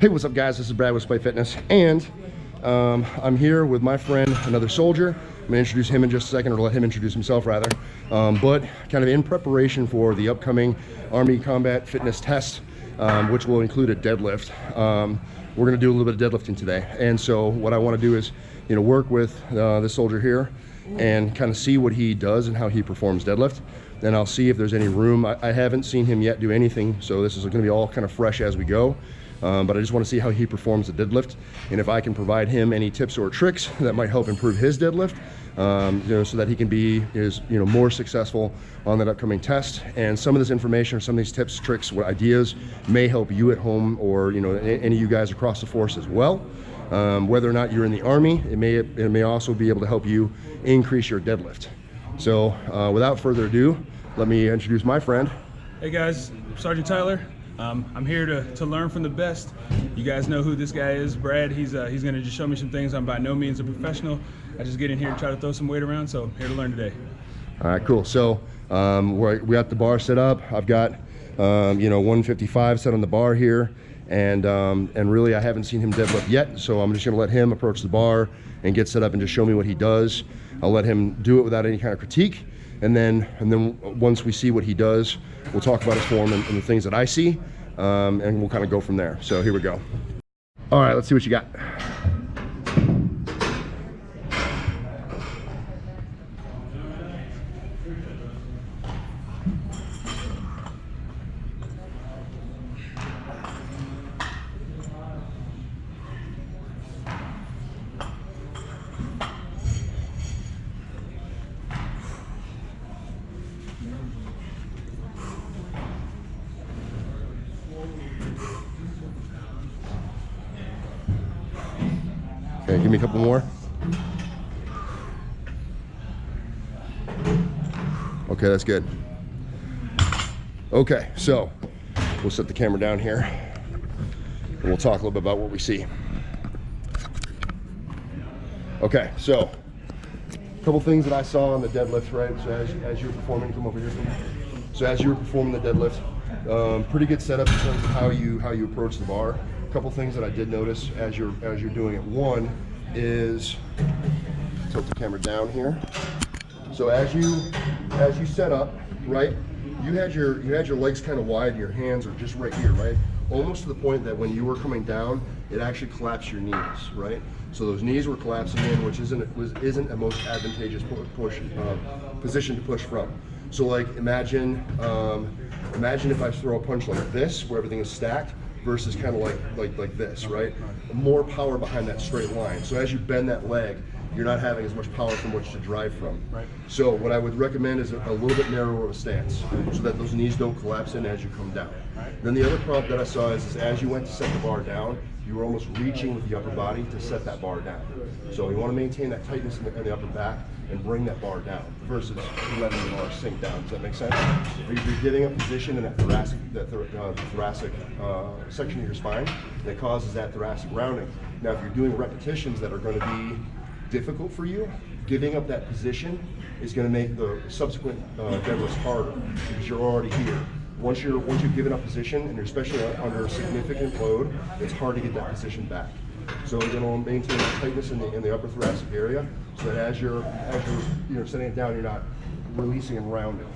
Hey, what's up guys? This is Brad with Play Fitness, and I'm here with my friend, another soldier. I'm gonna introduce him in just a second, or let him introduce himself rather. But kind of in preparation for the upcoming Army Combat Fitness test, which will include a deadlift. We're gonna do a little bit of deadlifting today. And so what I wanna do is, work with this soldier here and kind of see what he does and how he performs deadlift. Then I'll see if there's any room. I haven't seen him yet do anything, so this is gonna be all kind of fresh as we go. But I just want to see how he performs the deadlift, and if I can provide him any tips or tricks that might help improve his deadlift, so that he can be more successful on that upcoming test. And some of this information, or some of these tips, tricks, what ideas may help you at home, or any of you guys across the force as well. Whether or not you're in the Army, it may also be able to help you increase your deadlift. So without further ado, let me introduce my friend. Hey guys, Sergeant Tyler. I'm here to learn from the best. You guys know who this guy is, Brad. He's gonna just show me some things. I'm by no means a professional. I just get in here and try to throw some weight around, so I'm here to learn today. All right, cool. So we got the bar set up. I've got 155 set on the bar here, and really I haven't seen him deadlift yet, so I'm just gonna let him approach the bar and get set up and just show me what he does. I'll let him do it without any kind of critique. And then once we see what he does, we'll talk about his form and the things that I see, and we'll kind of go from there. So here we go. All right, let's see what you got. Okay, give me a couple more. Okay, that's good. Okay, so we'll set the camera down here and we'll talk a little bit about what we see. Okay, so a couple things that I saw on the deadlift, right? So as you were performing, come over here. So as you were performing the deadlift, pretty good setup in terms of how you approach the bar. Couple things that I did notice as you're doing it. One is, tilt the camera down here. So as you set up, right, you had your legs kind of wide and your hands are just right here, right? Almost to the point that when you were coming down, it actually collapsed your knees, right? So those knees were collapsing in, which isn't a most advantageous position to push from. So like imagine if I throw a punch like this, where everything is stacked, versus kind of like this, right? More power behind that straight line. So as you bend that leg, you're not having as much power from which to drive from. Right. So what I would recommend is a little bit narrower of a stance, so that those knees don't collapse in as you come down. Right. Then the other prompt that I saw is as you went to set the bar down, you were almost reaching with the upper body to set that bar down. So you want to maintain that tightness in the upper back and bring that bar down versus letting the bar sink down. Does that make sense? You're giving up position in that thoracic section of your spine that causes that thoracic rounding. Now, if you're doing repetitions that are going to be difficult for you, giving up that position is going to make the subsequent deadlifts harder because you're already here. Once you've given up position, and you're especially under a significant load, it's hard to get that position back. So you're going to maintain that tightness in the upper thoracic area, so that as you're setting it down, you're not releasing and rounding.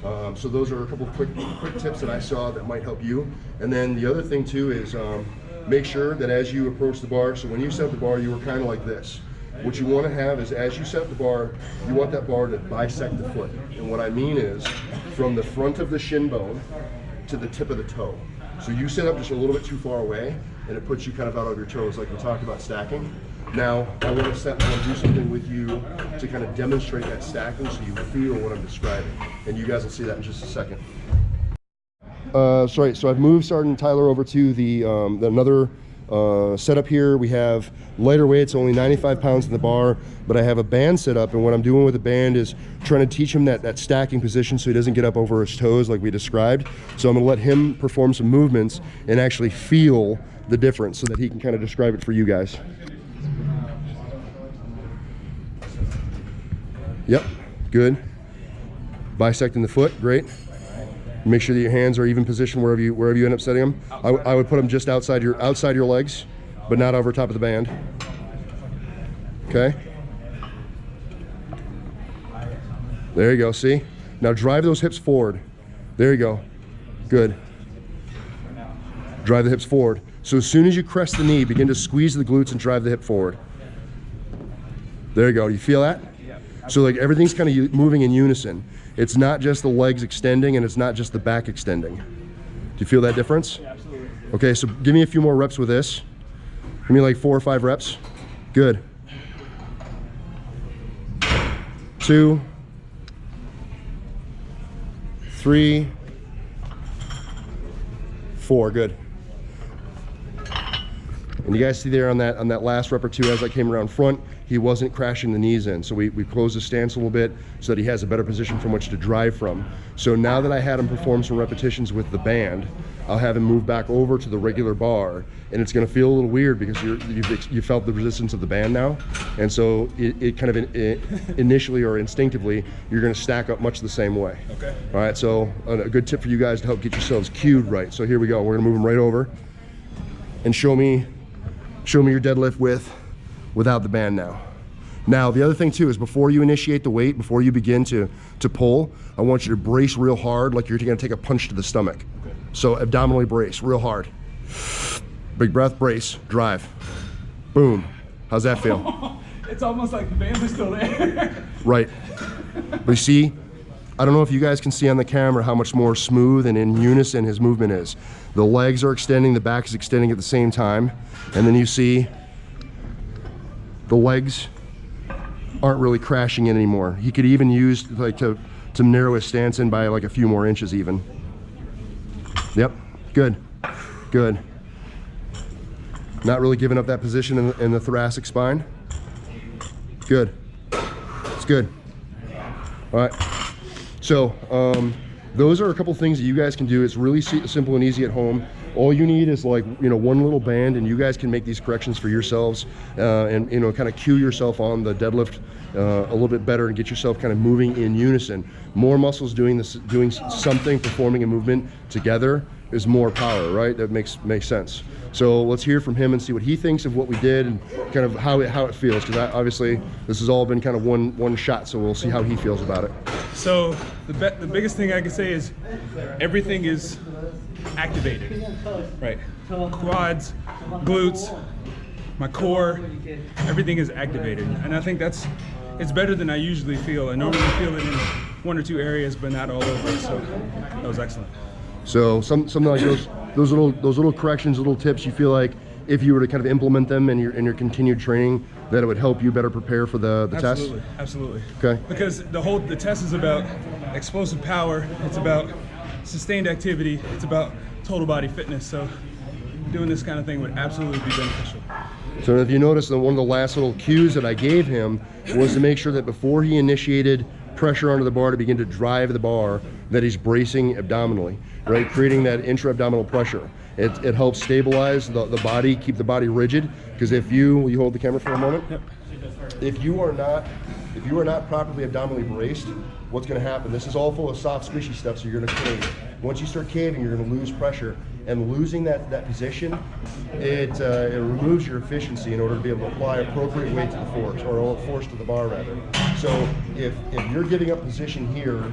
So those are a couple of quick tips that I saw that might help you. And then the other thing too is make sure that as you approach the bar, so when you set the bar, you were kind of like this. What you want to have is, as you set the bar, you want that bar to bisect the foot. And what I mean is, from the front of the shin bone to the tip of the toe. So you set up just a little bit too far away, and it puts you kind of out of your toes, like we talked about stacking. Now, I want to do something with you to kind of demonstrate that stacking so you feel what I'm describing. And you guys will see that in just a second. So I've moved Sergeant Tyler over to the another setup here. We have lighter weights, only 95 pounds in the bar, but I have a band set up, and what I'm doing with the band is trying to teach him that stacking position so he doesn't get up over his toes like we described. So I'm going to let him perform some movements and actually feel the difference so that he can kind of describe it for you guys. Yep, good. Bisecting the foot, great. Make sure that your hands are even positioned wherever you end up setting them. I would put them just outside your legs, but not over top of the band. Okay. There you go, see? Now drive those hips forward. There you go. Good. Drive the hips forward. So as soon as you crest the knee, begin to squeeze the glutes and drive the hip forward. There you go. You feel that? Yeah. So like everything's kind of moving in unison. It's not just the legs extending and it's not just the back extending. Do you feel that difference? Yeah, absolutely. Okay, so give me a few more reps with this. Give me like 4 or 5 reps. Good. 2, 3, 4. Good. And you guys see there on that last rep or two, as I came around front, he wasn't crashing the knees in. So we closed the stance a little bit so that he has a better position from which to drive from. So now that I had him perform some repetitions with the band, I'll have him move back over to the regular bar, and it's going to feel a little weird because you felt the resistance of the band now, and so it kind of initially or instinctively you're going to stack up much the same way. Okay. All right. So a good tip for you guys to help get yourselves cued right. So here we go. We're going to move them right over, and show me your deadlift without the band now. Now, the other thing too is before you initiate the weight, before you begin to pull, I want you to brace real hard like you're gonna take a punch to the stomach. Okay. So abdominally brace real hard. Big breath, brace, drive. Boom. How's that feel? It's almost like the band is still there. Right. But you see, I don't know if you guys can see on the camera how much more smooth and in unison his movement is. The legs are extending, the back is extending at the same time, and then you see the legs aren't really crashing in anymore. He could even use like to narrow his stance in by like a few more inches even. Yep, good, good. Not really giving up that position in the thoracic spine. Good, it's good. All right, so those are a couple things that you guys can do. It's really simple and easy at home. All you need is like, one little band, and you guys can make these corrections for yourselves and, kind of cue yourself on the deadlift a little bit better and get yourself kind of moving in unison. More muscles doing something, performing a movement together is more power, right? That makes sense. So let's hear from him and see what he thinks of what we did and kind of how it feels, because obviously this has all been kind of one shot, so we'll see how he feels about it. So the biggest thing I can say is everything is activated, right? Quads, glutes, my core, everything is activated, and I think it's better than I usually feel. I normally feel it in 1 or 2 areas, but not all over. So that was excellent. So something like those little corrections, little tips, you feel like if you were to kind of implement them in your continued training, that it would help you better prepare for the test? Absolutely. Okay. Because the test is about explosive power. It's about sustained activity. It's about total body fitness. So doing this kind of thing would absolutely be beneficial. So if you notice, that one of the last little cues that I gave him was to make sure that before he initiated pressure onto the bar to begin to drive the bar, that he's bracing abdominally, right? Creating that intra-abdominal pressure. It helps stabilize the body, keep the body rigid, because if you hold the camera for a moment? Yep. If you are not properly abdominally braced, what's going to happen? This is all full of soft, squishy stuff, so you're going to cave. Once you start caving, you're going to lose pressure, and losing that position, it removes your efficiency in order to be able to apply appropriate weight to the force, or force to the bar rather. So if you're giving up position here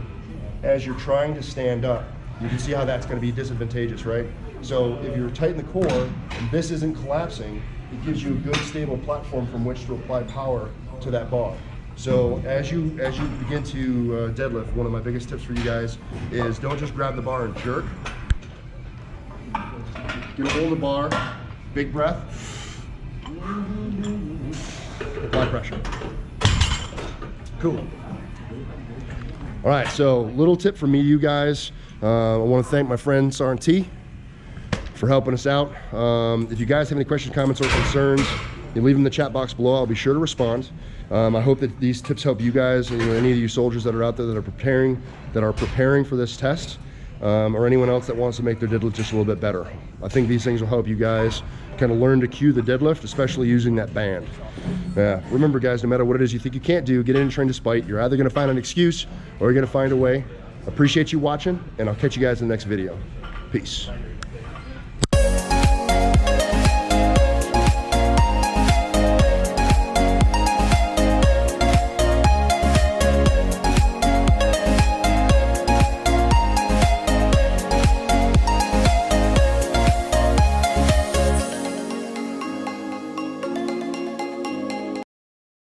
as you're trying to stand up, you can see how that's going to be disadvantageous, right? So if you're tight in the core and this isn't collapsing, it gives you a good stable platform from which to apply power to that bar. So as you begin to deadlift, one of my biggest tips for you guys is don't just grab the bar and jerk. Get a hold of the bar, big breath, apply pressure. Cool. All right, so little tip from me to you guys. I want to thank my friend Sergeant T for helping us out. If you guys have any questions, comments, or concerns, you leave them in the chat box below. I'll be sure to respond. I hope that these tips help you guys, any of you soldiers that are out there that are preparing for this test, or anyone else that wants to make their deadlift just a little bit better. I think these things will help you guys kind of learn to cue the deadlift, especially using that band. Remember guys, no matter what it is you think you can't do, get in and train despite. You're either going to find an excuse or you're going to find a way. Appreciate you watching, and I'll catch you guys in the next video. Peace.